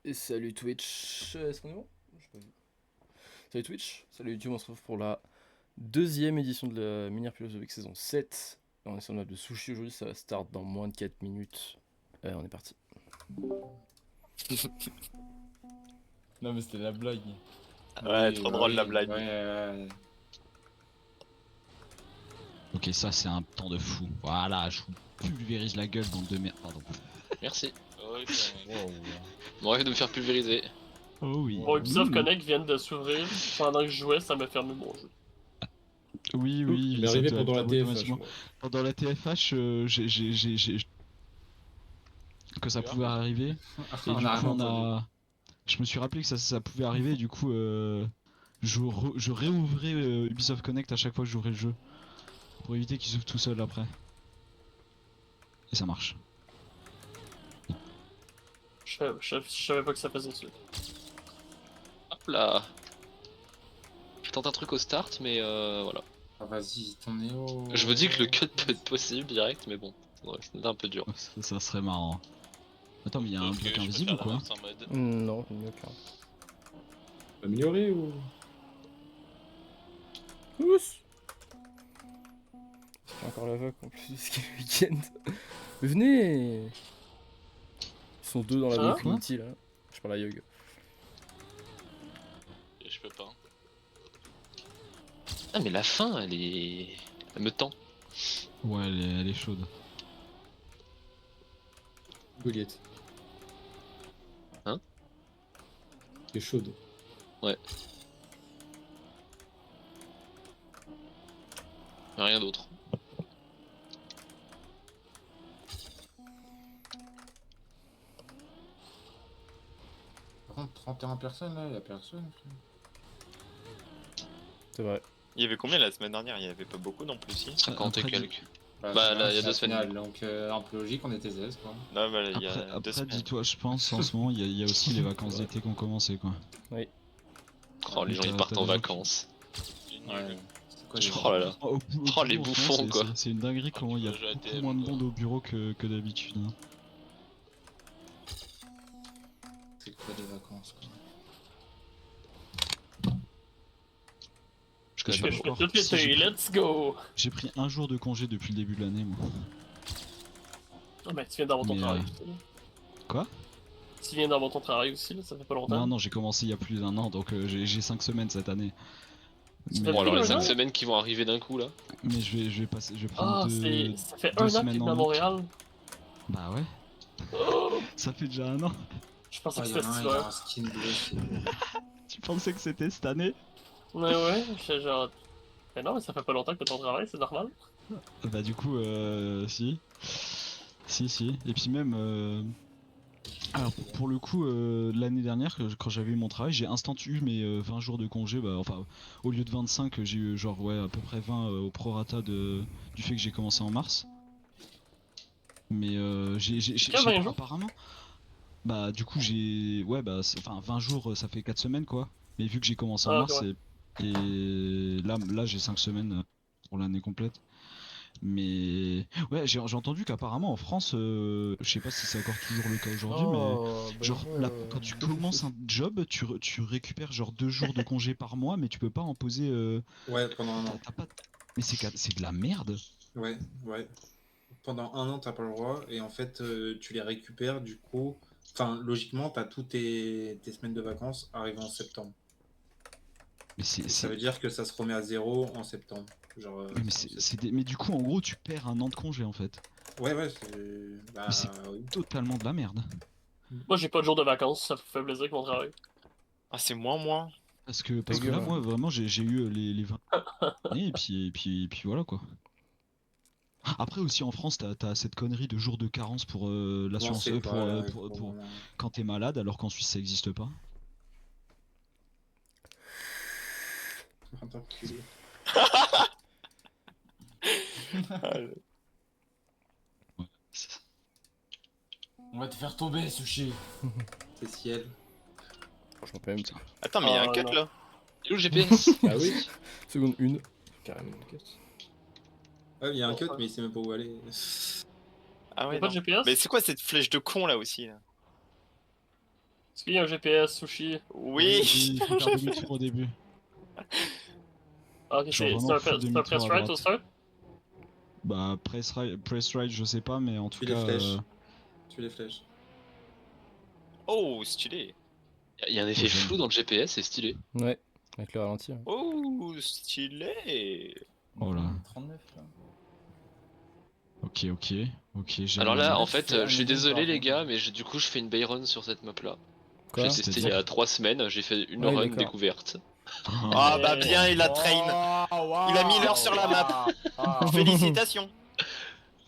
Et salut Twitch, est-ce qu'on est bon? J'ai pas vu. Salut Twitch, salut YouTube, on se retrouve pour la deuxième édition de la Minière Philosophique saison 7. On est sur le map de Sushi aujourd'hui, ça va start dans moins de 4 minutes. On est parti. Non mais c'était la blague. Ouais, Oui, trop bah drôle oui, la blague. ouais. Ok, ça c'est un temps de fou. Voilà, je vous pulvérise la gueule, bande de merde. Pardon. Merci. Ok. Bon, arrête de me faire pulvériser. Oh oui. Bon, Ubisoft Connect vient de s'ouvrir. Pendant que je jouais, ça m'a fermé mon jeu. Oui, oui. Il m'est ça arrivé te- pendant la t'avoue TFH. automatiquement. Moi. Pendant la TFH, que ça pouvait arriver. Et On du a coup, rien entendu. je me suis rappelé que ça pouvait arriver. Et du coup, je réouvrais Ubisoft Connect à chaque fois que j'ouvrais le jeu. Pour éviter qu'il s'ouvre tout seul après. Et ça marche. Je savais pas que ça faisait ça. Hop là. Je tente un truc au start, mais voilà. Ah, vas-y, ton Néo. Je me dis que le cut peut être possible direct, mais bon, ouais, c'est un peu dur. Ça serait marrant. Attends, mais il y a un bloc invisible ou quoi? Non, mieux qu'un. Amélioré ou. Ouss. J'ai encore la vague en plus de ce qu'est le week-end. Venez. Ils sont deux dans la Hein vague Unity là. Je parle à Yog. Et je peux pas. Ah mais la fin, elle est... Elle me tend. Ouais, elle est chaude. Goliath. Hein? C'est chaude. Ouais. Rien d'autre. Par contre, 31 personnes là, y'a personne. C'est vrai. Il y avait combien la semaine dernière? Il y avait pas beaucoup non plus, si. 50 et Après, quelques. Bah, là, il y a c'est 2 la semaines. finale, donc un peu logique, on était 16 quoi. Non, bah, il y a Après, 2 semaines. dis-toi, je pense en ce moment, il y a aussi les vacances d'été qui ont commencé quoi. Oui. Oh, les gens ils partent T'as en des gens vacances. Ouais. C'est quoi Oh là là. Au Oh, les boulot, en ce bouffons, moment, quoi. C'est une dinguerie Ah, comment tu il y a vas jouer à beaucoup TM, moins de quoi. monde au bureau que d'habitude. Hein. C'est quoi des vacances quoi. Je connais Je pas Je vais- trop. fais toutes les Si, j'ai teuilles, pris- let's go! J'ai pris un jour de congé depuis le début de l'année moi. Ah, ben, tu viens d'avoir ton Mais, travail aussi. Là. Quoi? Tu viens d'avoir ton travail aussi, là, ça fait pas longtemps. Non, j'ai commencé il y a plus d'1 an donc j'ai 5 semaines cette année. Ça Mais, fait Bon alors les plus d'un 5 an? semaines qui vont arriver d'un coup là. mais je vais prendre Ah, deux ça fait 2 un an que semaines t'es en à août. Montréal. Bah ouais, Oh, ça fait déjà 1 an. je pensais Oh, que y'en c'était a un, cet il a hiver. un skin bleu, c'est beau. Tu pensais que c'était cette année? Ouais, j'étais genre. Mais non, mais ça fait pas longtemps que t'as ton travail, c'est normal. Bah du coup, si. Si. Et puis même... Alors pour le coup, l'année dernière, quand j'avais eu mon travail, j'ai instant eu mes 20 jours de congé. Bah, enfin, au lieu de 25, j'ai eu genre ouais, à peu près 20 au prorata du fait que j'ai commencé en mars. Mais C'est que 20 jours? apparemment... Bah du coup j'ai... Ouais bah enfin 20 jours ça fait 4 semaines quoi. Mais vu que j'ai commencé en Ah, ok, mars ouais. et là j'ai 5 semaines pour l'année complète. Mais ouais, j'ai entendu qu'apparemment en France, je sais pas si c'est encore toujours le cas aujourd'hui, mais Oh, bah genre là, quand tu commences un job, tu récupères genre 2 jours de congé par mois, mais tu peux pas en poser. Ouais, pendant un an. T'as pas. Mais c'est de la merde. Ouais. Pendant un an, t'as pas le droit, et en fait, tu les récupères du coup. Enfin, logiquement, t'as tous tes semaines de vacances arrivent en septembre. Mais Et ça veut dire que ça se remet à zéro en septembre. Genre, mais mais du coup en gros tu perds 1 an de congé en fait. Ouais, c'est. Bah Mais c'est oui. totalement de la merde. Moi, j'ai pas de jour de vacances, ça me fait plaisir avec mon travail. Ah, c'est moins. Parce que Dégueu, là hein. moi vraiment j'ai eu les 20 années et puis voilà quoi. Après aussi en France, t'as cette connerie de jour de carence pour Non, l'assurance c'est pas là, pour quand t'es malade, alors qu'en Suisse ça existe pas. Enculé. Ouais. On va te faire tomber, Sushi. C'est ciel. Franchement, pas même. Putain. Attends, mais il y a un Oh, cut non. là. Et où le GPS? Ah oui. Seconde 1. Carrément, cut. Ouais, il y a un cut, mais il sait même pas où aller. Ah Y'a ouais, pas non. de GPS? Mais c'est quoi cette flèche de con là aussi là? Est-ce qu'il y a un GPS sushi? Oui. Il faut faire demi-tour au début. Ah, ok, Genre c'est vraiment un, full c'est un demi-tour press à right au droite. start? Bah, press right, je sais pas, mais en tout Tu les cas. flèches. Tu les flèches. Oh, stylé. Il y a un effet j'aime. flou dans le GPS, c'est stylé. Ouais, avec le ralenti. Ouais. Oh, stylé. Oh là. 39 là. Ok, j'aime Alors la là, map. en tu fait, fais je suis Amazon désolé par les gars, contre. mais du coup, je fais une bay run sur cette map là. J'ai Quoi testé il y C'est-à-dire a 3 semaines, j'ai fait une Ah oui, run d'accord. découverte. Ah bah bien, il a train. Il a mis l'heure sur la map. Félicitations.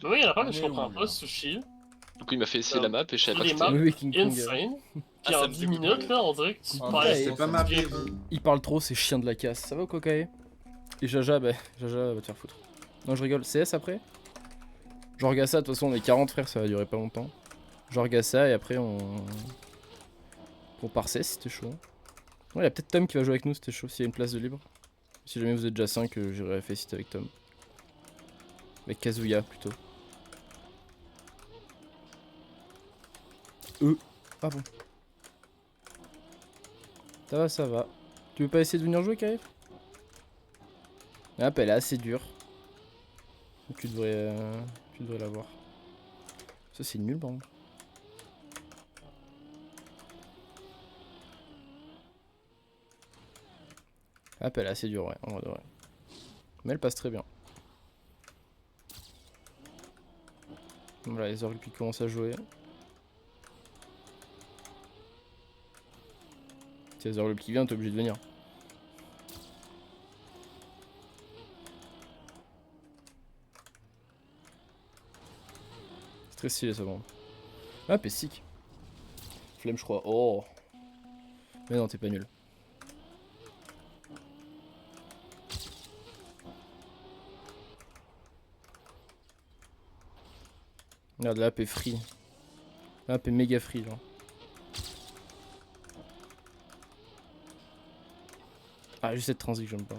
Mais oui, il y a pas On que je est comprends où, pas, là Sushi. Du coup, il m'a fait essayer la Comme, map et je savais tu pas fais que des c'était. maps Oui, King Kong. insane, puis Ah, en ça me 10 dégoûte. minutes, là, on dirait que tu Ah, perds. ouais, C'est pas mappé. Il parle trop, c'est chien de la casse. Ça va ou quoi, Kae? Et Jaja, bah, Jaja va te faire foutre. Non, je rigole. CS après? Je regarde ça, de toute façon, on est 40 frères, ça va durer pas longtemps. Je regarde ça et après on. On part CS, c'était chaud. Ouais, il y a peut-être Tom qui va jouer avec nous, c'était chaud, s'il y a une place de libre. Si jamais vous êtes déjà 5, j'irai Faceit avec Tom. Avec Kazuya plutôt. Ah bon. Ça va, ça va. Tu veux pas essayer de venir jouer, Kaif? Ah, elle est assez dure. Donc tu devrais l'avoir. Ça, c'est nul, par contre. Ah, elle est assez dure, ouais, en vrai de vrai. Mais elle passe très bien. Voilà, les orgues qui commencent à jouer. Si les orgues qui viennent, t'es obligé de venir. C'est très stylé ça, bon. Ah, sick. Flemme, je crois. Oh. Mais non, t'es pas nul. Regarde, la est free. La est méga free, genre. Ah, juste cette transi que j'aime pas.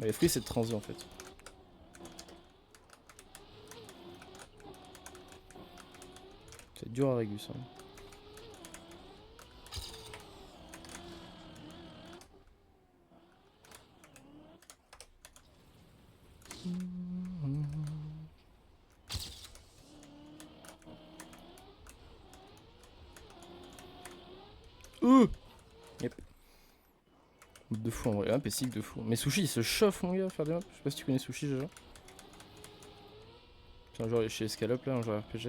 Elle est free cette transi en fait. C'est dur à régu ça. Yep. De fou en vrai, un PSIC de fou. Mais Sushi il se chauffe mon gars à faire des maps. Je sais pas si tu connais Sushi déjà. C'est un joueur chez Escalope là, un joueur RPG.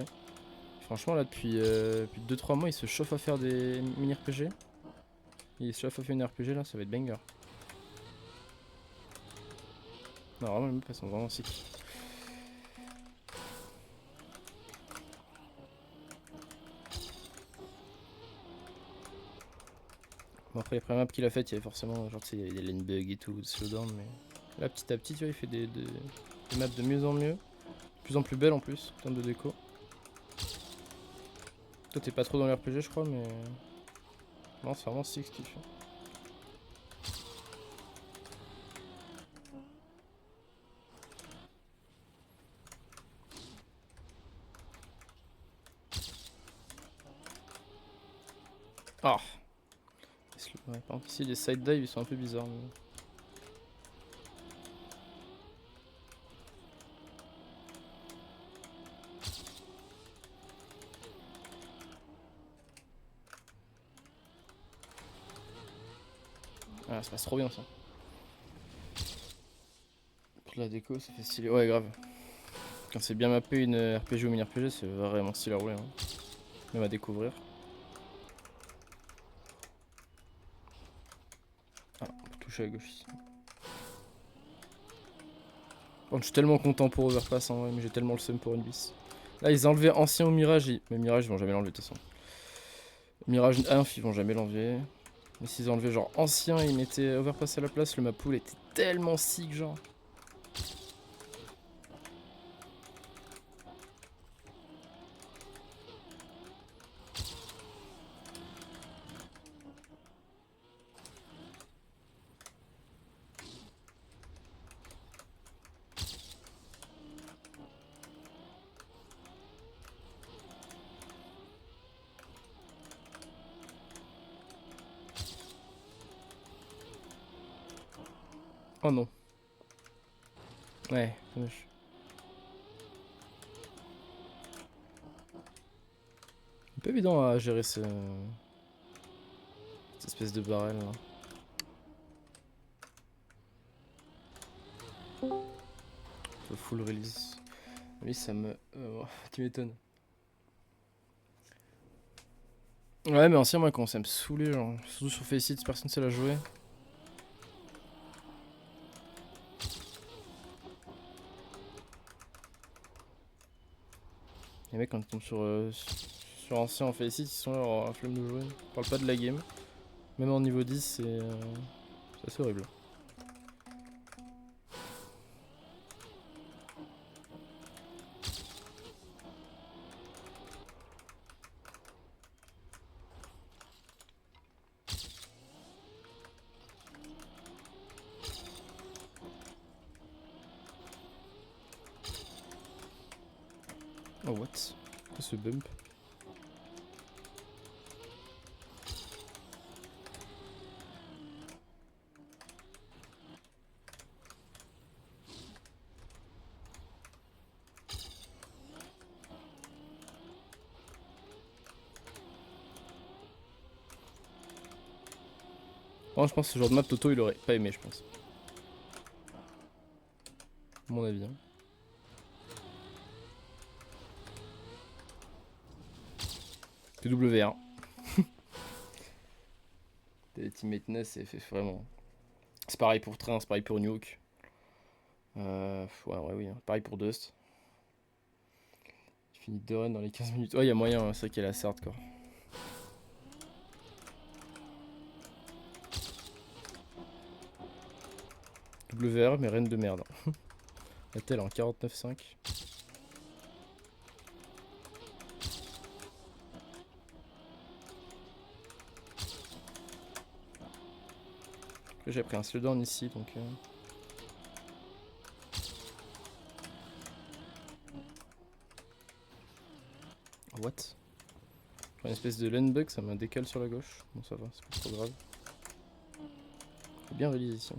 Franchement là depuis 2-3 mois il se chauffe à faire des mini RPG. Il se chauffe à faire une RPG là, ça va être banger. Non vraiment les maps elles sont vraiment sick. Bon après les premières maps qu'il a faites il y avait forcément genre tu sais il y avait des lane bugs et tout, des slowdowns mais là petit à petit tu vois il fait des maps de mieux en mieux. De plus en plus belles en plus en termes de déco. Toi t'es pas trop dans l'RPG je crois mais... Non c'est vraiment sick ce qu'il fait. Ah ouais, par contre ici les side dives ils sont un peu bizarres mais... Ah ça passe trop bien ça. Pour la déco ça fait stylé, ouais grave. Quand c'est bien mappé une RPG ou mini RPG c'est vraiment stylé à rouler hein. Même à découvrir. Ah, on peut toucher à gauche ici. Bon, je suis tellement content pour Overpass en vrai, mais j'ai tellement le seum pour une bis. Là ils ont enlevé ancien au Mirage, mais Mirage ils vont jamais l'enlever de toute façon. Mirage 1 ils vont jamais l'enlever. Mais s'ils enlevaient genre ancien et ils mettaient Overpass à la place, le map pool était tellement sick genre. Oh non. Ouais, dommage. C'est pas évident à gérer cette espèce de barrel là. Faut full release. Oui, ça me. Tu m'étonnes. Ouais, mais ancien, moi, commence à me saouler, genre. Surtout sur Faceit, personne ne sait la jouer. Les mecs, quand ils tombent sur ancien en Faceit, ils sont là, en flemme de jouer. On parle pas de la game. Même en niveau 10, c'est assez horrible. Oh, what? Quoi ce bump? Moi, je pense que ce genre de map, Toto, il aurait pas aimé, je pense. À mon avis. Hein. PW1. T'as teammate Ness et fait vraiment. C'est pareil pour Train, c'est pareil pour Nuke. Ouais, oui. Hein. Pareil pour Dust. Je finis de run dans les 15 minutes. Oh, il y a moyen, hein. C'est vrai qu'il y a la Sard, quoi. WR, mais reine de merde. La telle en 49.5. J'ai pris un slowdown ici, donc... What? Une espèce de lane bug, ça m'a décalé sur la gauche. Bon, ça va, c'est pas trop grave. Faut bien release ici.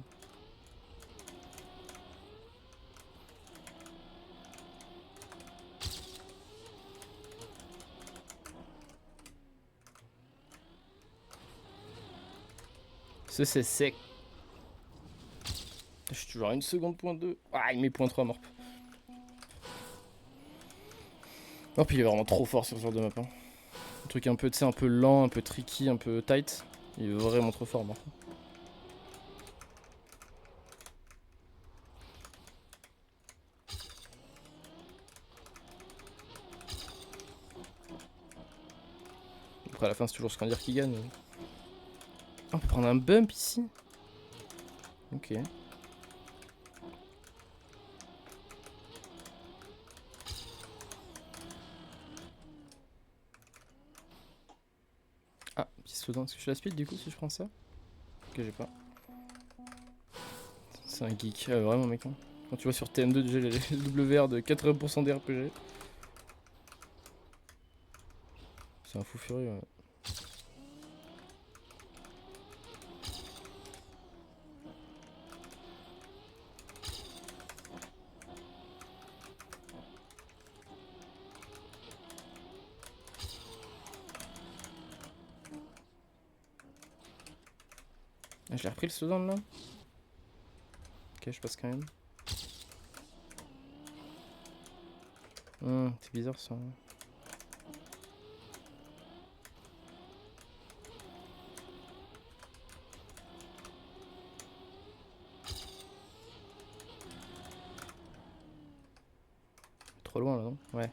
C'est sec. Je suis toujours à 1 seconde point 2. Ah, il met point 3 morp. Oh, puis il est vraiment trop fort sur ce genre de map. Hein. Un truc un peu, tu sais, un peu lent, un peu tricky, un peu tight. Il est vraiment trop fort, morp. Après, à la fin, c'est toujours Scandir qui gagne. Oh, on peut prendre un bump ici. Ok. Ah, petit slowdown. Est-ce que je la speed du coup si je prends ça? Ok, j'ai pas. C'est un geek. Vraiment, mec. Hein. Quand tu vois sur TM2 déjà les WR de 80% des RPG. C'est un fou furieux. Ouais. Ah, je l'ai repris le slowdown là. Ok, je passe quand même. C'est bizarre ça. Trop loin là, non? Ouais.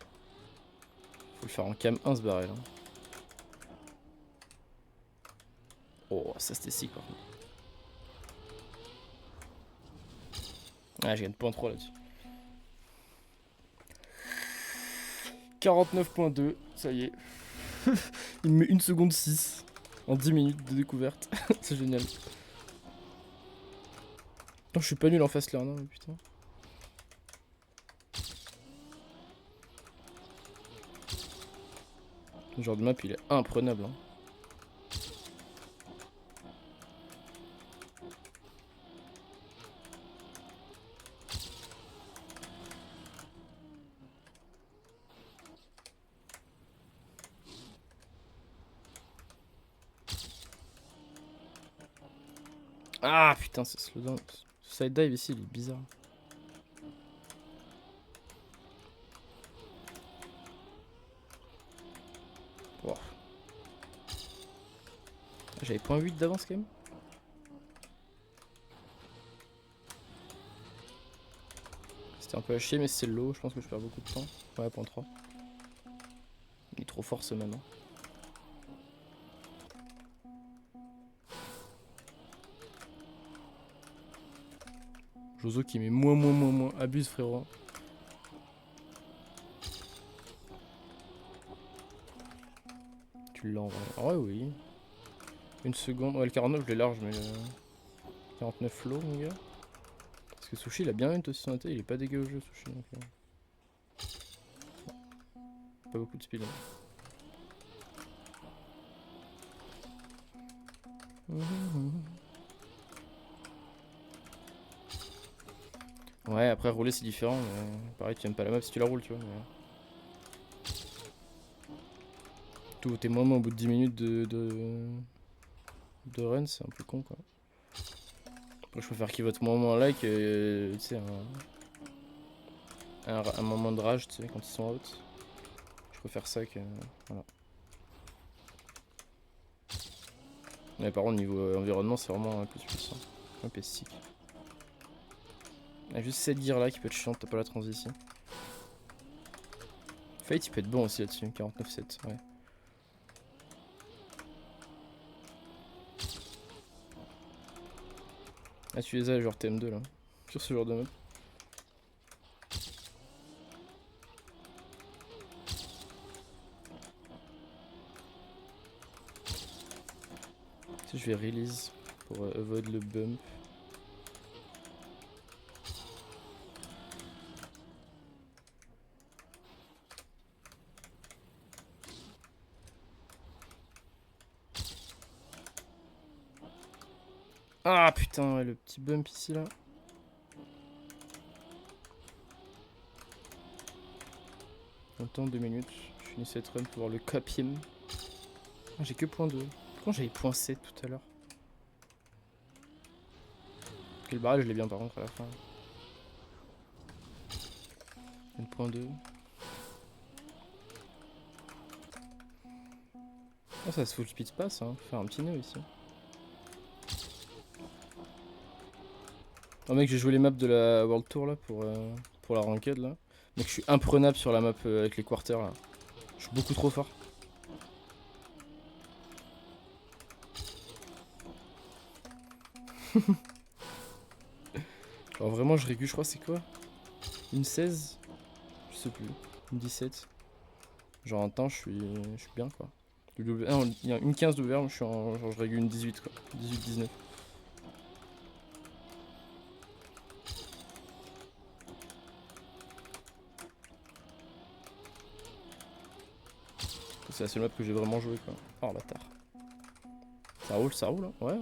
Faut le faire en cam 1 ce barrel. Hein. Oh, ça c'était sick par contre. Ah, je gagne point 3 là-dessus. 49.2, ça y est. Il me met 1 seconde 6 en 10 minutes de découverte. C'est génial. Non, je suis pas nul en fast learn, hein, putain. Le genre de map, il est imprenable. Hein. Ah putain, c'est slowdown. Ce side dive ici, il est bizarre. Wow. J'avais .8 d'avance quand même. C'était un peu à chier, mais c'est low. Je pense que je perds beaucoup de temps. Ouais, .3. Il est trop fort ce man. Hein. Jozo qui met moins. Abuse, frérot. Tu l'as en vrai. Ah ouais, oui. Une seconde. Ouais, le 49, je l'ai large, mais le 49 low, mon gars. Parce que Sushi, il a bien une aussi sur la tête. Il est pas dégueu au jeu, Sushi. Donc, pas beaucoup de speed. Hein. Ouais, après rouler c'est différent, mais pareil, tu aimes pas la map si tu la roules, tu vois. Mais... Tout, t'es moins au bout de 10 minutes de run, c'est un peu con quoi. Après, je préfère qu'il vote moins like, tu sais, un moment de rage, tu sais, quand ils sont out. Je préfère ça que. Voilà. Mais par contre, niveau environnement, c'est vraiment un peu puissant. Un peu stick. Il y a juste cette gear là qui peut être chiante, t'as pas la transition. Fate, il peut être bon aussi là-dessus, 49-7, ouais. Ah, tu les as, genre TM2 là, sur ce genre de map. Si je vais release pour avoid le bump. Ah putain, ouais, le petit bump ici là. Attends 2 minutes, je finis cette run pour voir le capim. Ah, j'ai que .2. Pourquoi j'avais .7 tout à l'heure? Le barrage je l'ai bien par contre à la fin. Une .2. Ah ça se full speed pass hein, faire un petit nœud ici. Oh mec j'ai joué les maps de la World Tour là pour la ranked là. Mec je suis imprenable sur la map avec les quarters là. Je suis beaucoup trop fort. Alors vraiment je régule je crois c'est quoi? Une 16? Je sais plus. Une 17. Genre en temps je suis bien quoi. Ah, il y a une 15 d'ouvert, je suis en genre je régule une 18 quoi. 18-19. C'est la seule map que j'ai vraiment joué quoi. Oh bâtard. Ça roule hein. Ouais.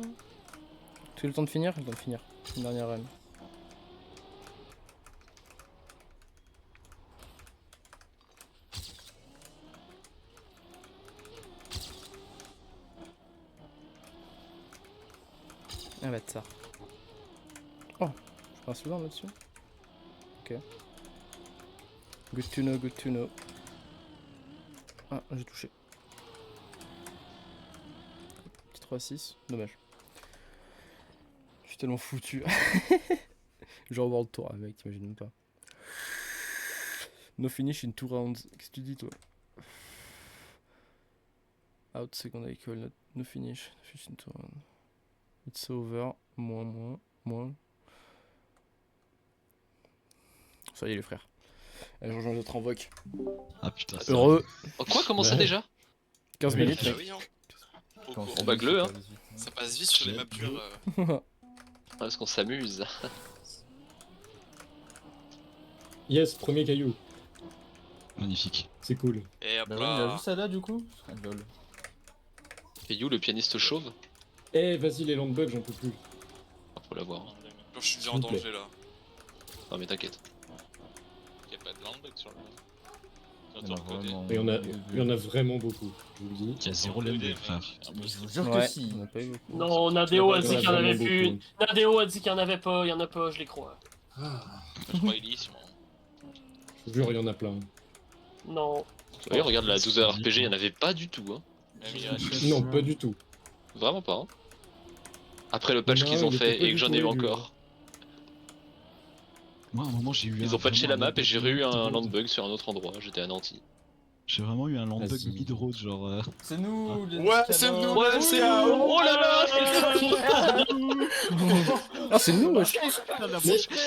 Tu as le temps de finir? Le temps de finir. Une dernière run. Ah bâtard. Oh, je prends un slow là-dessus. Ok. Good to know, good to know. Ah, j'ai touché. Petit 3-6, dommage. Je suis tellement foutu. Genre World Tour avec, t'imagines même pas. No finish in 2 rounds. Qu'est-ce que tu dis toi? Out second equal, no finish. No finish in 2 rounds. It's over. Moins. Ça y est les frères. Allez, je rejoins les autres en voc. Ah putain, c'est Heureux. Oh, quoi, comment ça Ouais. déjà? 15 minutes. Bah mec. oui, hein. On bagle, hein. Ça passe vite sur les maps pures. Ah, parce qu'on s'amuse. Yes, premier caillou. magnifique. C'est cool. Et hop Bah ouais, il a là. juste ça là du coup. Ah, lol. Et You, le pianiste chauve? Eh, vas-y, les landbugs, j'en peux plus. Ah, faut l'avoir. Je suis déjà en S'il vous plaît. danger là. Non mais t'inquiète. Y'a pas de landbug sur le. Il y en a vraiment. Il y en a vraiment beaucoup, je vous le dis. Il y a 0 Lendbug, frère. Mais je vous jure Ouais, que si. on a pas eu beaucoup. Non, Nadeo a Il y en dit a qu'il y en avait vraiment plus. beaucoup. Nadeo a dit qu'il y en avait pas, il y en a pas, je les crois. Ah. Spoilisme. Je vous jure, il y en a plein. Non. Oui, regarde la 12h RPG, il y en avait pas du tout. Hein. Non, pas du tout. Vraiment pas. Hein. Après le patch Non, qu'ils ont il était fait pas et du que j'en tout ai eu au début, encore. Moi, à un moment, j'ai eu Ils un- ont patché vraiment la map et j'ai eu un mid-road. landbug sur un autre endroit, j'étais à Nanty. J'ai vraiment eu un landbug Vas-y. mid-road, genre. C'est nous, les Ouais, c'est nous, escalops. ouais, c'est nous. Oh là là, Ah, c'est nous, wesh.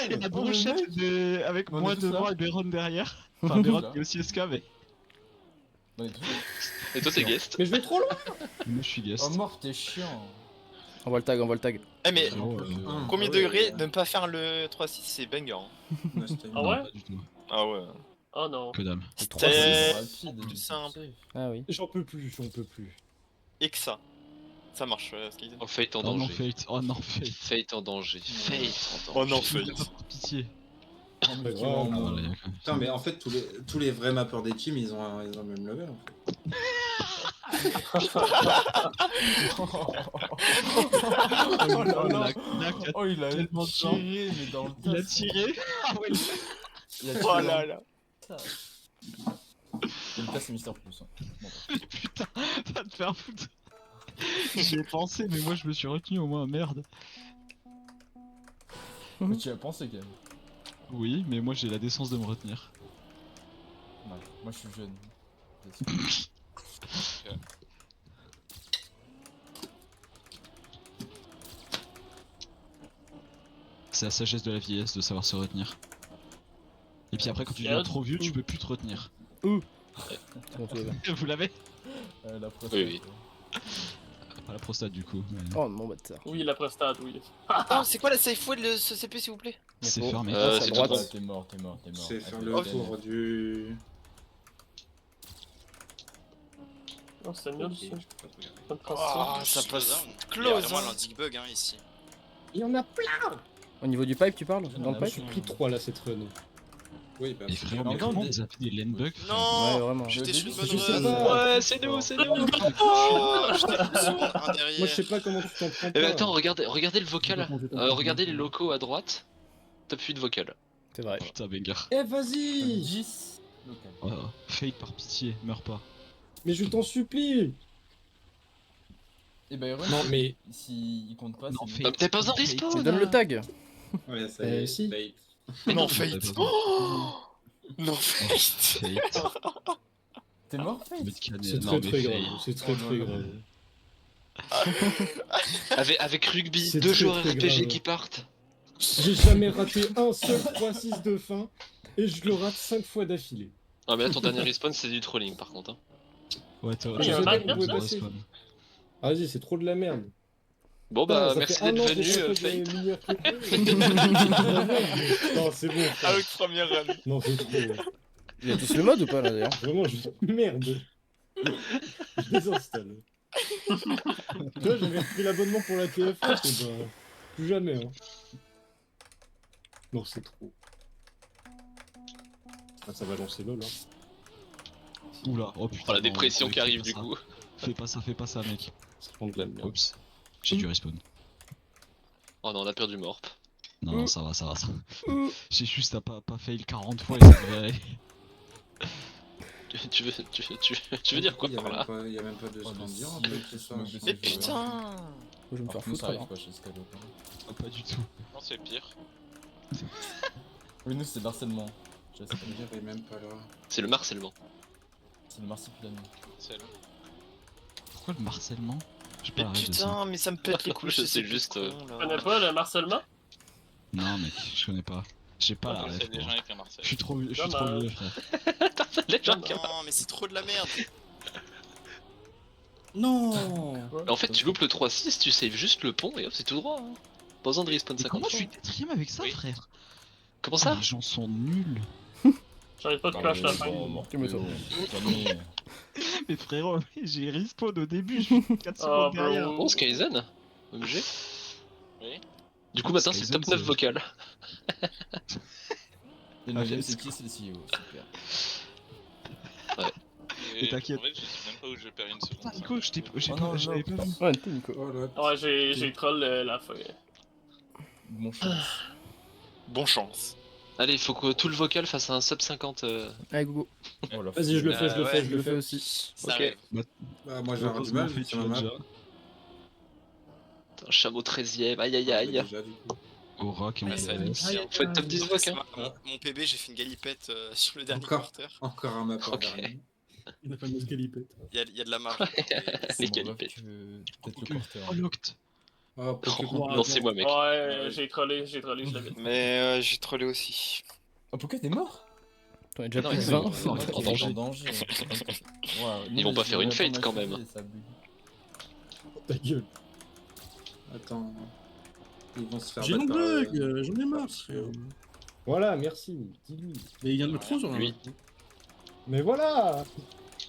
Et la brochette avec On est moi tous devant là. et Béron derrière. Enfin, Béron Là. qui est aussi SK, mais. On est tous là. Et toi t'es guest. Mais je vais trop loin. Moi, je suis guest. Oh, mort, t'es chiant. On voit le tag, on voit le tag. Eh mais Ah ouais, premier Ah ouais. degré de ne pas faire le 3-6 c'est banger. Hein. Ouais, c'était- Ah non, ouais pas du tout. Ah ouais. Oh non. Que dalle. C'était Rapide, plus simple. Ah oui. J'en peux plus, j'en peux plus. et que ça. Ça marche, Skazen. Oh Fate en Oh non, danger. Fate. Oh non, Fate. Fate en danger. Fate en Oh danger. non, Fate. Par pitié. Oh, mais Pas vraiment, grave. Ah, moi. voilà, Putain, mais en fait, tous les vrais mappeurs des teams, ils ont le même level en fait. Oh là là. Là, Oh, il a tellement de gens. tiré, mais dans le il a tas. tiré. Ah ouais, Il a tiré Oh dans là le là. tas. Et le tas, c'est Mister Plus. Hein. Bon, bah. putain, va te faire foutre. J'y ai pensé, mais moi je me suis retenu au moins, merde. Mais tu y as pensé quand même. Oui, mais moi j'ai la décence de me retenir. Ouais, moi je suis jeune. Désolé. C'est la sagesse de la vieillesse de savoir se retenir. Et puis après, quand tu deviens trop vieux, tu peux plus te retenir. Bon, tout va bien. Vous l'avez? La prostate. Oui, oui. Pas la prostate du coup. Mais... Oh mon bâtard. Oui, la prostate, oui. Oh, c'est quoi la safe word de ce CP s'il vous plaît? C'est Faut- fermé. Euh, à c'est droite. Ouais, t'es mort, t'es mort, t'es mort. C'est faire Avec le Oh, tour du. Non, c'est mieux dessus. Pas de Oh, transition. ça passe Il y a close. vraiment Hein. l'antique bug hein, ici. Il y en a plein. Au niveau du pipe, tu parles? Ah, Dans le je pipe? J'ai pris 3 là cette run. Oui, bah. Et frère, Mais mais non, comment mais- vous appelez des lane bugs? Ouais, Non, vraiment. j'étais sur une bonne Je sais run. pas. Ouais, c'est nous, c'est nous. Oh, j'étais sur un derrière. Moi je sais pas comment tu t'en prends Eh pas. ben attends, regardez le vocal. Je sais pas comment tu t'en Regardez prends. les locaux à droite. Top 8 vocal. C'est vrai. Putain, banger. Eh vas-y. 10. Local. Oh, Fate par pitié, meurs pas. Mais je t'en supplie. Et bah, Iron, Non mais... si il compte pas, Non, c'est Fate. Ah, mais t'as pas besoin de Fate. respawn. Donne le tag. Ouais, ça y est. Si. Fate. Mais non, Fate. Fate. Oh non, Fate. Fate. T'es mort, Fate. Mais de canner- C'est non, très mais très grave. Fate. C'est très Oh très là grave. Avec Rugby, C'est 2 très, joueurs très RPG grave. qui partent. J'ai jamais raté un seul 3-6 de fin. Et je le rate 5 fois d'affilée. Ah mais là ton dernier respawn c'est du trolling par contre. Hein. Ouais, toi, Il y a toi, un bac toi, comme toi, ça respawn. Ah, vas-y, c'est trop de la merde. Bon Putain, bah ça merci fait un d'être an venu déjà que Fate. j'ai mis Non, c'est bon. frère. Avec première run. Non, c'est trop. Il y a tous le mode ou pas là d'ailleurs? Vraiment, merde. Je désinstalle. Là, j'avais repris l'abonnement pour la TF1, et ben, plus jamais. Hein. Non, c'est trop. Ah, ça va lancer LOL. Hein. Oula, oh putain. Oh la non, dépression mec, qui arrive fais du pas coup. ça. Fais pas ça, mec. Ça prend de la merde. Oups. J'ai dû respawn. Oh non on a perdu Morp. Non, non, ça va, ça va. Ça. J'ai juste à pas fail 40 fois et ça devrait aller. Tu veux dire quoi Il y a par même là? pas- il y a même pas de Oh, scandir le en fait, ciel, c'est ça. le je ciel. pense Mais que- putain. Je vais me faire Par contre, foutre ça arrive alors. pas chez Scalo. Ah, pas du tout. Non, c'est pire. Oui, nous c'est harcèlement. Je sais pas. Il y avait même pas là. C'est le marcellement. C'est le marsupilami. Pourquoi le harcèlement? J'ai pas Mais la ref de ça. putain, mais ça me pète les couilles. Je sais ces juste, petits Tu cons, connais là. pas le harcèlement? Non, mec, je connais pas. J'ai pas la ref. moi. avec un Marcel. Je suis trop vieux, Dommage. frère. Les gens Non, qui- Non, mais c'est trop de la merde. Non. En fait tu loupes le 3-6, tu saves juste le pont et hop c'est tout droit. Hein. Pas besoin de respawn Mais 50 comment je fois. suis quatrième avec ça, Oui. frère? Comment Ah, ça? les gens sont nuls. J'arrête pas de crash la fin. Calme-toi. Mais frérot, j'ai respawn au début, je suis 4 Ah, secondes derrière. bro. Bon Skyzen OMG. Oui. Du coup maintenant c'est Skyzen, top 9 c'est- vocal. Et le 9ème c'est qui? C'est le CEO. Super. Mais t'inquiète. En fait, je sais même pas où je perds une seconde. Putain, Nico, Oh non, j'avais pas vu. Ouais, t'es Nico. Oh là. Ouais, j'ai troll la fin. Bon chance. Bon chance. Allez, il faut que tout le vocal fasse un sub 50. Allez, Gogo. Oh la Vas-y, je le fais, je le ouais, fais, Je le fais aussi. Ça Ok. arrive. Bah, moi, j'ai avoir du mal, vu que c'est ma map. Un chameau 13ème, aïe aïe Ouais, aïe. déjà, du coup. Aura qui est en Ouais, ça va être PLS. difficile. Faut être top 10 voc, hein. Mon PB, j'ai fait une galipette sur le dernier Encore. quarter. Encore un map en Ok. dernier. Il a pas de galipette. Il y a de la marge. Les Bon, galipettes. peut-être le quarter. Oh, Locked. Oh, Pokémon. Non, c'est moi, mec. Ouais, j'ai trollé, je l'avais dit. Mais j'ai trollé aussi. Oh, pourquoi t'es mort? T'en es déjà Non, plus de ils 20. sont- Ok, en danger. Ils vont pas faire une fate, quand même. Ta gueule. Attends. Ils vont se faire J'ai battre un par, bug, j'en ai marre. Voilà, merci. Dis-lui. Mais il y en a trop sur la Lui. map. Mais voilà.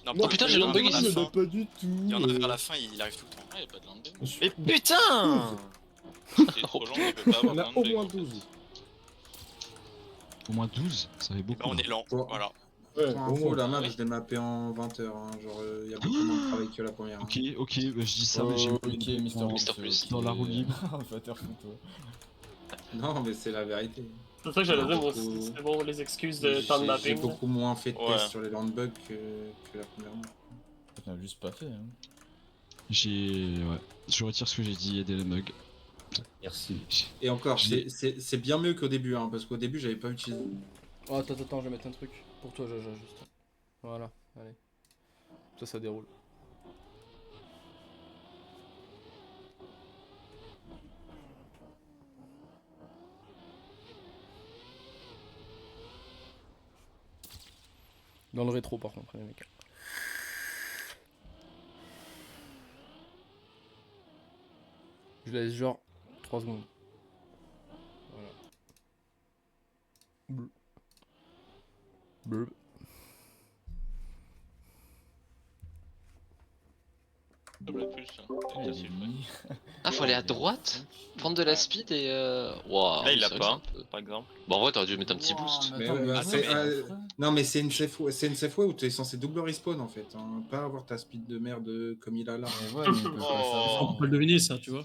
Non, Oh putain, j'ai l'embug vers la ici. fin. Pas du tout. Il y en a vers la fin, il arrive tout le temps. Ah, y'a pas de landing. Mais putain! C'est trop lent, il peut pas Il y en avoir a de au landing, moins en fait. 12. Au moins 12, ça fait Bah, beaucoup. on est lent. Bon. Voilà. Ouais, Pour au info, moins. la map, je l'ai mappée en 20 heures. Hein. Genre, il y a beaucoup moins de travail que la première. Ok, ok, bah, je dis ça, mais j'ai Ok, Mister Mister Plus. Dans la roue libre. Va te faire foutre, toi. Non, mais c'est la vérité. C'est ça que j'allais dire, moi Beaucoup- aussi. C'était bon, les excuses de temps de J'ai mapping. là. beaucoup moins fait de Ouais. tests sur les landbugs que la première map. T'en as juste pas fait, hein. Ouais. Je retire ce que j'ai dit, il y a des bugs. Merci. Et encore, J'ai- c'est bien mieux qu'au début, hein, parce qu'au début, j'avais pas utilisé. Oh, attends, je vais mettre un truc pour toi, Jaja, juste. Voilà, allez. Ça déroule. Dans le rétro, par contre, les mecs. Je laisse genre 3 secondes. Voilà. Bleu. Bleu. Double plus, hein. Ah, T'as il est fait mis. Ah, faut aller à droite, prendre de la speed et Waouh, Là, il c'est l'a vrai pas, que c'est un peu- par exemple. Bon, en vrai, t'aurais dû mettre un petit boost. Mais ouais, bah, ah, c'est- mais- non, mais c'est une safe way où t'es censé double respawn en fait. Hein. Pas avoir ta speed de merde comme il a là. Mais ouais, mais il peut pas Oh. On peut le deviner, ça, tu vois.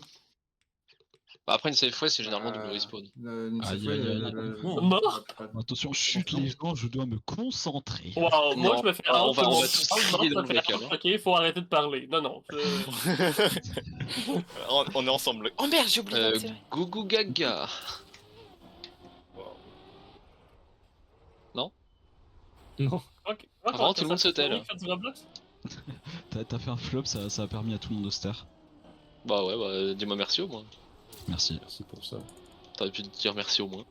Bah, après, une safe fois, c'est généralement double Euh, respawn. Une Aïe, safe way, aïe, aïe. Mort. Attention, chute les gens, je dois me concentrer. Waouh, moi Non. je me fais Ah, on out, va- tout le on monde va tous parle, crier non, dans ça le fait vocal, out, hein. ok, faut arrêter de parler. Non. On est ensemble. Oh merde, j'ai oublié. c'est vrai. Gougou Gaga. Ok. Vraiment, tout le monde se tait, là. Faire du Roblox? T'as fait un flop, ça a permis à tout le monde de se taire. Bah ouais, bah dis-moi merci au moins. Merci. Merci pour ça. T'aurais pu te dire merci au moins.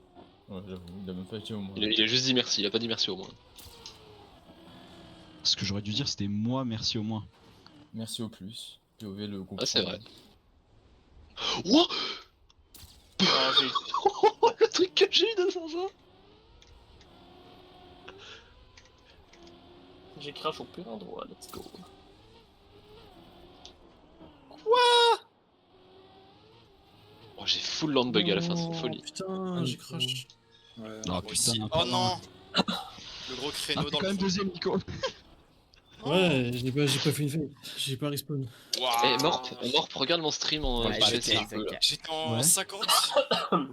Ouais, j'avoue, il a même pas été au moins. Il a juste dit merci, il a pas dit merci au moins. Ce que j'aurais dû dire, c'était moi, merci au moins. Merci au plus. POV le groupe. Ah, c'est vrai. Wouah. Ah, j'ai- Le truc que j'ai eu de Sansa. J'ai crash au pire endroit, let's go. Oh, j'ai full land bug à la fin, c'est une folie. Putain, j'ai crash. Ouais, Ah Moi aussi. putain, Oh non! Le gros Ah, créneau t'es dans quand le même fond. deuxième, Nico. Ouais, j'ai pas fait une fête. J'ai pas respawn. Waouh. Eh, Morp, regarde mon stream en Ouais, je fais j'étais- ça un peu, là. J'étais en Ouais. 50.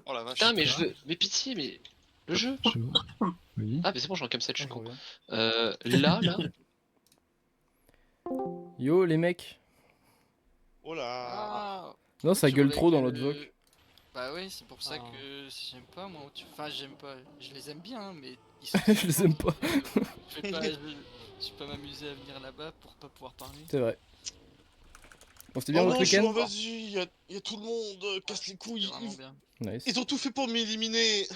Oh la vache. Putain, mais je veux. Mais pitié, mais. Le jeu. Oui. Ah, mais c'est bon, j'ai un cam 7, je suis Je con. reviens. Là. Yo les mecs. Oh là. Ah, Non, ça je gueule voulais trop dans que- l'autre voc. Bah oui, c'est pour ça Ah. que j'aime pas moi. Enfin, j'aime pas. Je les aime bien, hein, mais ils sont. Je les aime pas. Je vais pas, je vais pas m'amuser à venir là-bas pour pas pouvoir parler. C'est vrai. Bon, c'était bien Oh votre non, week-end. vas-y, y a tout le monde, casse les couilles. C'est vraiment bien. Nice. Ils ont tout fait pour m'éliminer.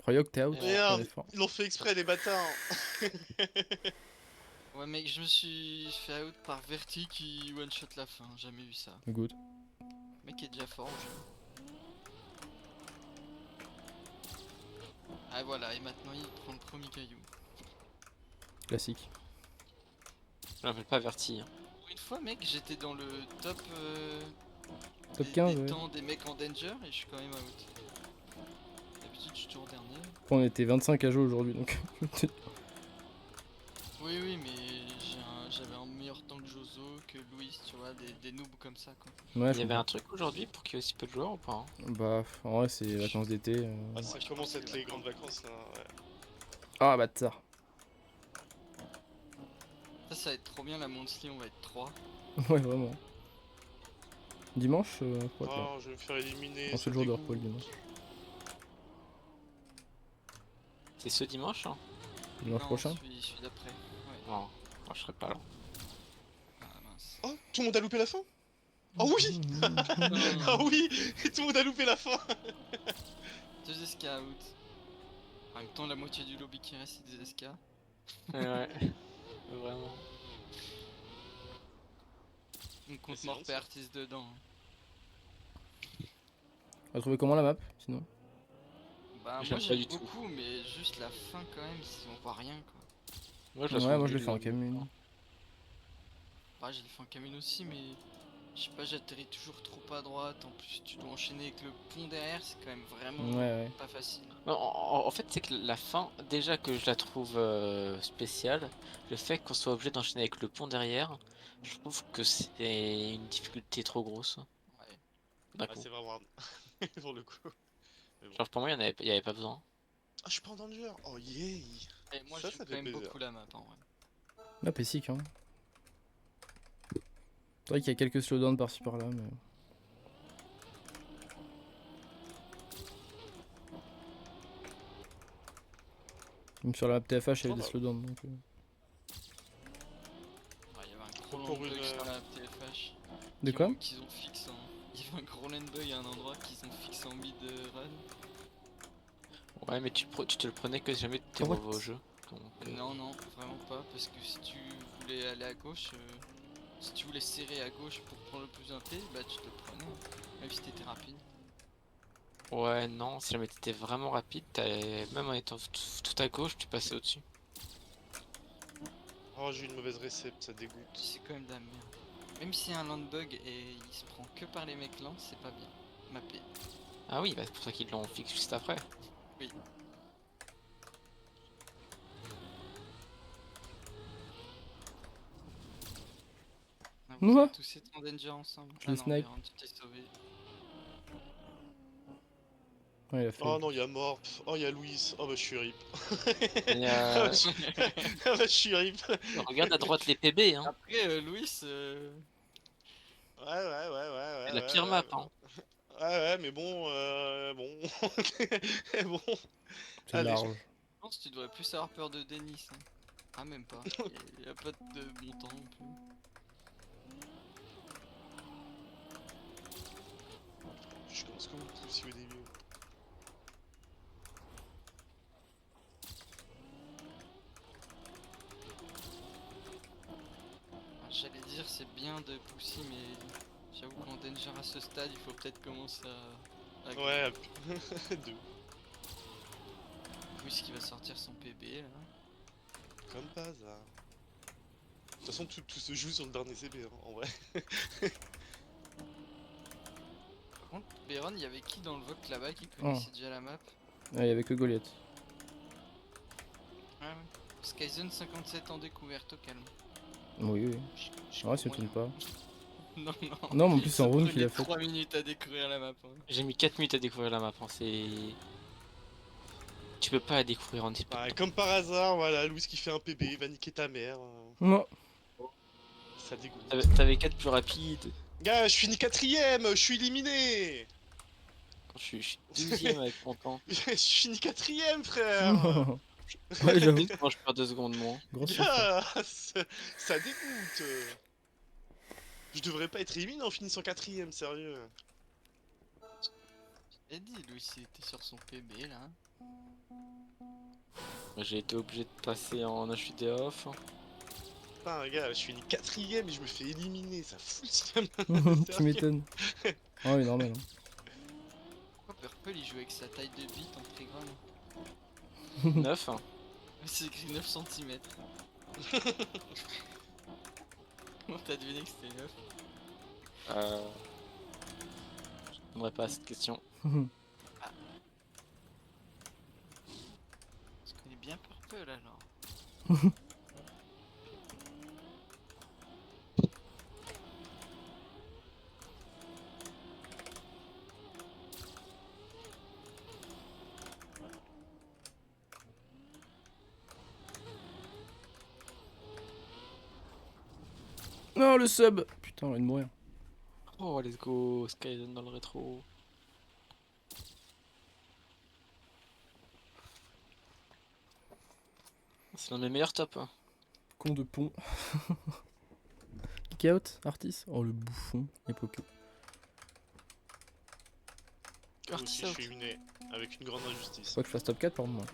Royok, t'es out. Regarde, On est fort. ils l'ont fait exprès, les bâtards. Ouais, mec, je me suis fait out par Verti qui one-shot la fin. Jamais vu ça. Good. Le mec est déjà fort au jeu. Ah voilà, et maintenant il prend le premier caillou. Classique. Je m'appelle pas Verti. Hein. Pour une fois, mec, j'étais dans le top. Top des 15, ouais. temps des mecs en danger et je suis quand même out. D'habitude, je suis toujours dernier. On était 25 à jouer aujourd'hui donc. Oui, oui, mais j'avais un meilleur temps que Jozo, que Louis, tu vois, des noobs comme ça, quoi. Ouais, Il je y avait comprends. un truc aujourd'hui pour qu'il y ait aussi peu de joueurs ou pas hein? Bah, en vrai, c'est les vacances d'été. Ah, ça Ouais, je commence pense à que être c'est les grandes vacances là. Ouais. Ah, bâtard. Ça va être trop bien, la Monthly, on va être 3. Ouais, vraiment. Dimanche, je crois que non. Oh, je vais me faire éliminer. On Ça fait le jour de dégoûte. repos le dimanche. C'est ce dimanche hein? Dimanche Non, prochain. celui d'après. Ouais. Non, moi je serai pas là. Ah mince. Oh, tout le monde a loupé la fin. Oh oui. Ah oui, tout le monde a loupé la fin. 2 SK out. En même temps, la moitié du lobby qui reste, c'est des SK. Ouais, vraiment. On compte c'est mort bon, ça. artiste dedans. On va trouver comment la map, sinon? Bah, J'aime moi pas j'aime du tout. beaucoup, mais juste la fin quand même, si on voit rien quoi. Moi je la Ouais, trouve moi je l'ai nulle, fait en commune. Bah, j'ai fait en Camille aussi, mais je sais pas, j'atterris toujours trop à droite. En plus, tu dois enchaîner avec le pont derrière, c'est quand même vraiment Ouais. pas facile. Non, en fait, c'est que la fin, déjà que je la trouve spéciale, le fait qu'on soit obligé d'enchaîner avec le pont derrière, je trouve que c'est une difficulté trop grosse. Ouais. D'un Ah, coup. c'est vraiment pour le coup. Mais bon. Genre pour moi, il y avait pas besoin. Ah, je suis pas en danger. Oh yeah. Et moi Ça j'aime fait quand même plaisir. beaucoup la map en vrai. La PSIC, hein. C'est vrai qu'il y a quelques slowdowns par-ci par-là, mais. Même sur la map TFH, il y avait des bah. slowdowns donc. Ouais, il y avait un gros Pour landbug une, sur la TFH. De quoi? Qu'ils ont fixé en... Il y avait un gros landbug à un endroit qu'ils ont fixé en mid run. Ouais, mais tu te le prenais que jamais t'es What? mauvais au jeu. Donc, Non, non, vraiment pas, parce que si tu voulais aller à gauche, si tu voulais serrer à gauche pour prendre le plus inté, bah tu te le prenais, même si t'étais rapide. Ouais, non, si jamais t'étais vraiment rapide, même en étant tout à gauche, tu passais au-dessus. Oh, j'ai eu une mauvaise récepte, ça dégoûte. C'est quand même de la merde. Même s'il y a un landbug et il se prend que par les mecs lents, c'est pas bien. Mappé. Ah oui, bah c'est pour ça qu'ils l'ont fixé juste après. Oui. Ah, vous Ouah. avez tous été en danger ensemble. Je le snipe. Véran, tu t'es sauvé. Ouais, il a fait. Oh non, il y a mort. Oh, il y a Louis. Oh bah, je suis rip. Et Ah bah, je suis rip. regarde à droite les PB, hein. Après, Louis, Ouais, ouais. C'est la pire map, hein. Ouais, mais bon, bon. Bon. C'est Allez. large. je pense que tu devrais plus avoir peur de Denis. Hein. Ah, même pas. Il y a pas de bon temps non plus. Je commence comme un poussi au début. J'allais dire c'est bien de pousser, mais j'avoue qu'en danger à ce stade, il faut peut-être commencer à... Ouais, de Pousse qui va sortir son PB là. comme pas hasard. De toute façon, tout se joue sur le dernier CB, hein, en vrai. Par contre, Béron, il y avait qui dans le vote là-bas qui connaissait déjà la map? Ouais, il y avait que Goliath. Ah ouais. Skyzone 57 en découverte au calme. Oui. Je Ouais, ça comprends m'étonne pas. Non, non. Non, mais en plus, c'est en round Il qu'il a prenait fait. 3 minutes à découvrir la map. Hein. J'ai mis 4 minutes à découvrir la map, hein. C'est... Tu peux pas la découvrir en 10 Ouais, comme par hasard, voilà, Louis qui fait un PB, il va niquer ta mère. Non. Ça dégoûte. T'avais 4 plus rapides. Gars, je finis 4ème, je suis éliminé. Quand je suis 12ème avec mon temps. Je finis 4ème, frère. Ouais, j'avoue. Moi je perds 2 secondes moins. Grosse Gars, ça dégoûte. Je devrais pas être éliminé en finissant 4ème, sérieux. J'ai dit, Louis il était sur son PB là. J'ai été obligé de passer en HUD off. Putain, gars, je finis 4ème et je me fais éliminer, ça fout le seum. Tu m'étonnes. Ah oui, normal. Hein. Pourquoi Purple il joue avec sa taille de bite en trigrone? 9 hein. C'est écrit 9 cm. Comment t'as deviné que c'était 9? Je répondrai pas à cette question. Je connais bien Purple alors. Non, le sub. Putain, on va de mourir. Oh, let's go, Skyzen dans le rétro. C'est l'un de mes meilleurs tops. Hein. Con de pont. Kick out, Artis. Oh, le bouffon. Époque. Moi aussi, je suis éliminé avec une grande injustice. Faut que je fasse top 4, pardon. Moi.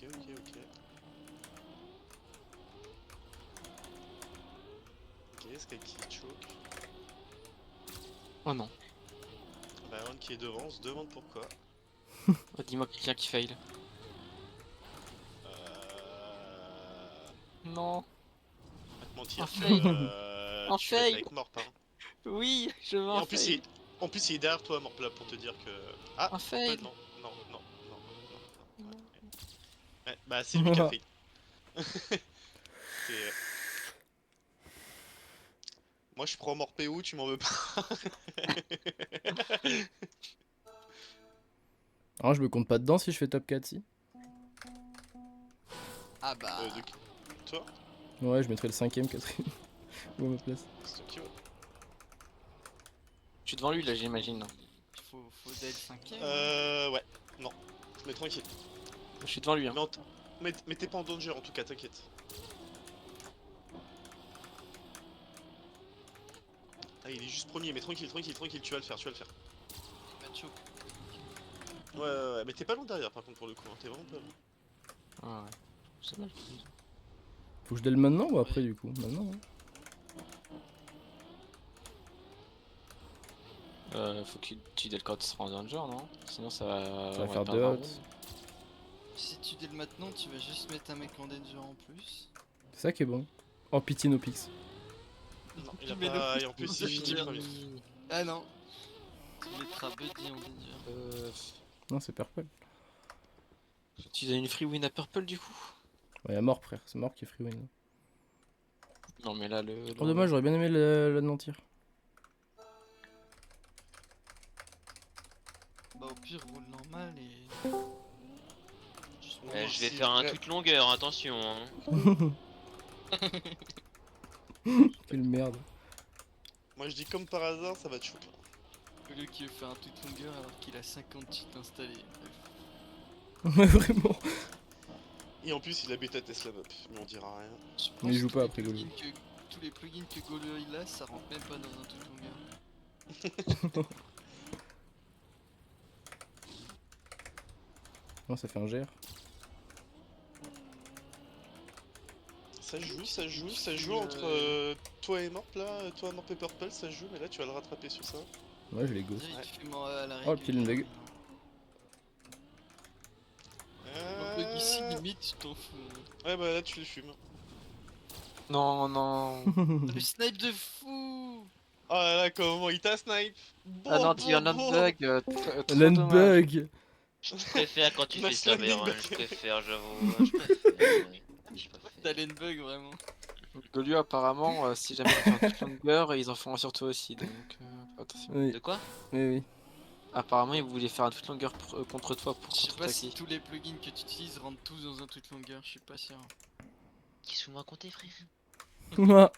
Ok. Ok, Sky qui choke. Oh non. Byron qui est devant, on se demande pourquoi. Oh, dis-moi quelqu'un qui fail. Non. Pas te mentir. Un fail. Un Tu vas être fail. avec Morp, hein. Oui, je veux Et un en plus, fail. il est derrière toi, Morp, là, pour te dire que. Ah, Un fail. non. Ouais, bah, c'est lui qui a fait. C'est. Moi, je prends Morp PO, tu m'en veux pas. Alors, je me compte pas dedans si je fais top 4, si. Ah bah. Toi? Ouais, je mettrai le 5ème, 4ème. Où est ma place? C'est toi qui veux. Je suis devant lui là, j'imagine. Faut d'être 5ème. Ouais, non. Mais tranquille. Je suis devant lui. Hein. Mais t'es pas en danger en tout cas, t'inquiète. Ah, il est juste premier, mais tranquille, tu vas le faire. Pas de choc. Ouais, mais t'es pas loin derrière par contre pour le coup, hein. T'es vraiment pas loin. Ah ouais. C'est mal. Faut que je dèle maintenant ou après du coup? Maintenant, hein. Faut que tu dès le quand tu seras en danger, non? Sinon ça va. Ça va on faire perdre 2 un hots. round. Si tu dès maintenant, tu vas juste mettre un mec en danger en plus. C'est ça qui est bon. Oh, pitié, no pix. Non, il a Mais pas... le- Et en plus, il finit premier. Ah non. Tu mettras Buddy en danger. Non, c'est purple. Tu donnes une free win à Purple du coup? Ouais, y'a mort, frère. C'est mort qui est free win. Non, mais là le. Oh, dommage, j'aurais bien aimé l'anéantir. Bah au pire, roule normal et. Je vais faire un tweet longueur, attention. Hein. Quelle merde. Moi je dis comme par hasard, ça va te choquer. Le qui veut faire un tweet longueur alors qu'il a 50 cheats installés. Ouais, vraiment. Et en plus, il a bêta Tesla Up, mais on dira rien. Mais il joue pas après Golo. Tous les plugins que Golo il a, ça rentre même pas dans un tweet longueur. Non, ça fait un GR. Ça joue entre toi et Morp là, toi Morp et Purple, ça joue, mais là tu vas le rattraper sur ça. Ouais, je les ghost. Oh le kill bug. bug ici, limite, tu t'en fous. Ouais, bah là tu le fumes. Non. Le snipe de fou. Oh là là, comment il t'a snipe. Ah non, tu as un bug. L'unbug. Je préfère quand tu Ma fais ça, slamming Byron, back. je préfère, j'avoue. Je préfère. T'as l'unbug vraiment. Golu apparemment, si jamais tu fais un tweet longueur, ils en font un sur toi aussi, donc attention. Oui. De quoi? Oui. Apparemment, ils voulaient faire un tweet longueur contre toi pour Je sais pas si contre-attaquer. tous les plugins que tu utilises rentrent tous dans un tweet longueur, je suis pas sûr. Qu'est-ce que vous me racontez, frère? Moi.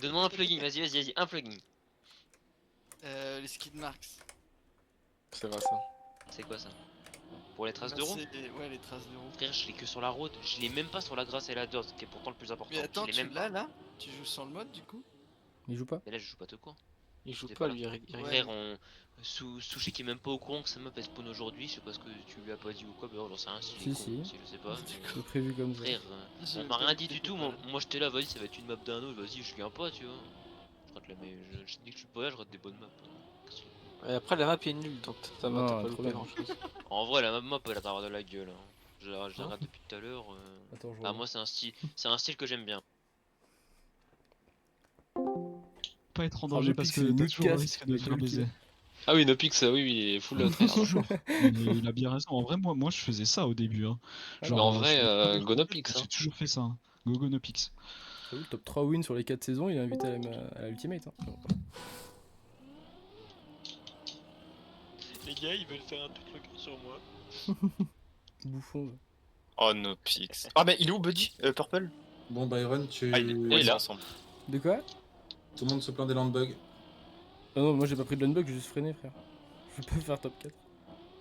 Donne-moi un plugin, vas-y, un plugin. Les skid marks. C'est vrai ça. C'est quoi ça? Pour les traces Bah, de roue? Ouais, les traces de roue. Frère, je l'ai que sur la route, je l'ai même pas sur la grâce et la dose, qui est pourtant le plus important. Mais attends, je l'ai tu même l'as pas. là? Tu joues sans le mode du coup? Il joue pas. Mais là, je joue pas de quoi. Il joue T'es pas là. lui, Frère, Sushi qui est même pas au courant que ça m'a fait spawn aujourd'hui, je sais pas ce que tu lui as pas dit ou quoi, mais j'en sais rien si il est Si, con, si. je sais pas. C'est prévu comme ça. Frère, J'ai on m'a pas rien écouté dit du pour tout, moi j'étais là, vas-y, ça va être une map d'un autre, vas-y, je viens pas, tu vois. Je rate la mais je dis que je suis pas là, je rate des bonnes maps. Et après, la map est nulle, donc t'as Non, pas trop loupé bien. grand chose. En vrai, la map elle a pas de la gueule. Hein. Je la regarde depuis tout à l'heure. Attends, je Ah, reviens. moi, c'est un style que j'aime bien. pas être en Ah, danger le parce pic, que c'est une t'as autre toujours le caste, risque de la faire gueule baiser. Ah oui, Nopix, oui, il est full tryhard. Toujours. Il a bien raison. En vrai, moi je faisais ça au début. Hein. Ah, Mais en Genre, vrai, sur les premiers go projets, Nopix. j'ai toujours fait ça. Hein. Go Nopix. J'avoue, le top 3 wins sur les 4 saisons, il est invité à la Ultimate. Hein. Les gars, ils veulent faire un truc local sur moi. Bouffon. là. Oh no pix. Ah mais il est où Buddy Purple? Bon, Byron, Ah, il est tu. ouais, ils là. sont ensemble. De quoi? Tout le monde se plaint des landbugs. Ah non, moi j'ai pas pris de landbug, j'ai juste freiné, frère. Je peux pas faire top 4.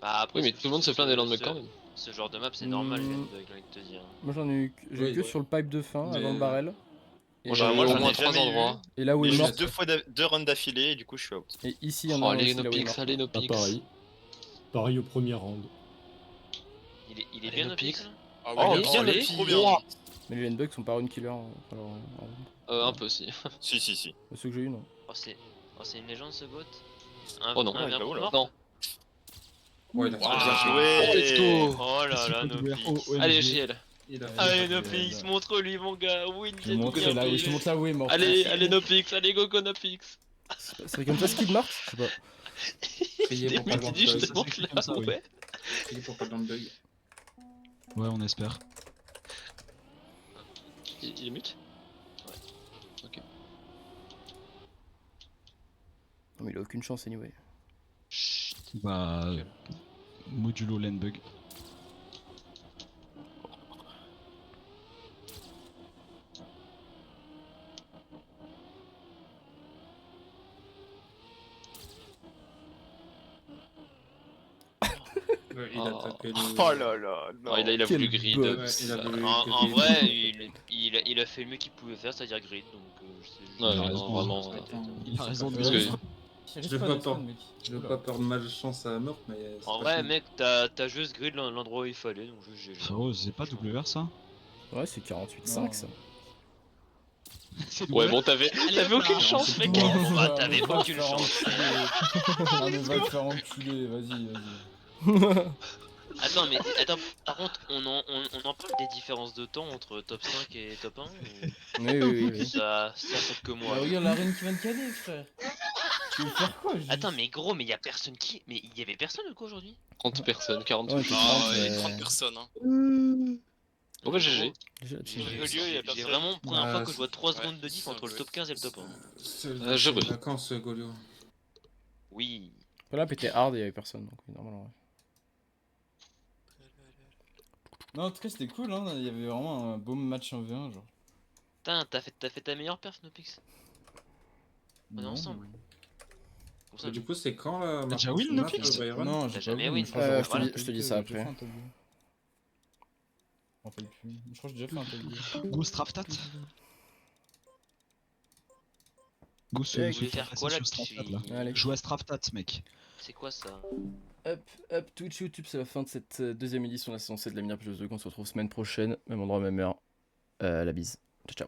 Bah après, Oui, mais tout le monde se plaint des landbugs quand même. Ce genre de map, c'est normal, Hmm. j'ai envie de te dire. Moi j'en ai eu, j'ai eu Oui, que ouais. sur le pipe de fin, Mais- avant le barrel. Moi, j'en ai moi, eu au j'en moins ai 3 jamais eu. endroits. Et là où Il il y est a mort. juste deux runs d'affilée et du coup je suis out. Et ici, il y en a Oh, un allez, aussi, là où il est Nopix, mort. allez, Pas Nopix. pareil. Pareil au premier round. Il est Allez, bien no le pix. pix. Ah Oh, oui, bien, le allez. trop bien. Mais les landbugs sont pas run killer. Alors, Un peu aussi. Si. ceux que j'ai eu, non. Oh, c'est une légende ce bot. Oh non, un ouais, verre j'avoue, là. mort. Non. Ouais, il a Ah, fait bien Oh, let's joué. go. Oh là Merci là, pour Nopix. l'ouvert. OMG. Allez, JL. Il a fait Allez, Ouais, Nopix, montre-lui mon gars. Win, Je vais montrer là, oui, je te montre là où il est mort. Allez, allez, Nopix, allez, go Nopix. C'est comme ça ce qu'il marque? Je sais pas. Priez Dès pour le pas de début, je te landbug. montre Ça là, s'écrit comme ça, oui. ouais. Priez pour pas de landbug. Ouais, on espère. Il est mute? Non, mais il a aucune chance, anyway. Bah. Modulo Landbug. Ouais, il a tapé le. Oh là là, non. Oh, il a Quel voulu grid. bot. Ouais, il a voulu- En vrai, il a fait le mieux qu'il pouvait faire, c'est-à-dire grid. Donc, c'est Ouais, Il a non, raison, vraiment. Attends, Il a raison de Parce dire. que- Je veux pas peur. Je veux pas peur de malchance à mort, mais. c'est En pas vrai, fini. mec, t'as juste grid l'endroit où il fallait, donc juste GG. Frérot, c'est pas WR ça? Ouais, c'est 48-5 ça. Ouais, bon, t'avais aucune chance, mec. Bah, t'avais aucune Va te faire chance. enculer. Ah, mais va te faire enculer, vas-y. Attends, mais attends, par contre, on en parle des différences de temps entre top 5 et top 1 ou... Oui. Ça fait que moi. Bah, regarde la reine qui vient de caler, frère. Tu veux faire quoi, juste Attends, mais gros, mais y a personne qui. Mais il y avait personne ou quoi aujourd'hui? 30 personnes, 40 Ouais, touches. c'est Ah, 30, il y a 30 personnes. Hein. Bon, bah, GG. Déjà, tu- J'ai vraiment première Ah, fois que je vois 3 ouais, secondes de diff entre le top 15 et le top 1. C'est je c'est les brûle. vacances, Golio. Oui. La map était hard et il y avait personne, donc oui, normal en vrai. Non, en tout cas, c'était cool, hein. Il y avait vraiment un beau match en V1, genre. Putain, t'as fait ta meilleure perf, Nopix. On est Non, ensemble. Comme ça, Mais du coup, c'est quand là T'as déjà Martin, win, tu le marques, fixe Byron Non, T'as j'ai pas jamais vu, win. mais je crois que Je te j'ai dis- je te dis fait ça un top après. 2. Je me rappelle plus. Je crois que j'ai déjà fait un top 2. Go Straftat. Go se Ouais, vous voulez se faire passer quoi là sur Straftat là. Allez. Joue à Straftat, mec. C'est quoi ça? Hop, Twitch, YouTube, c'est la fin de cette deuxième édition de la saison 7 de la Minière Plus 2. On se retrouve semaine prochaine, même endroit, même heure. La bise. Ciao, ciao.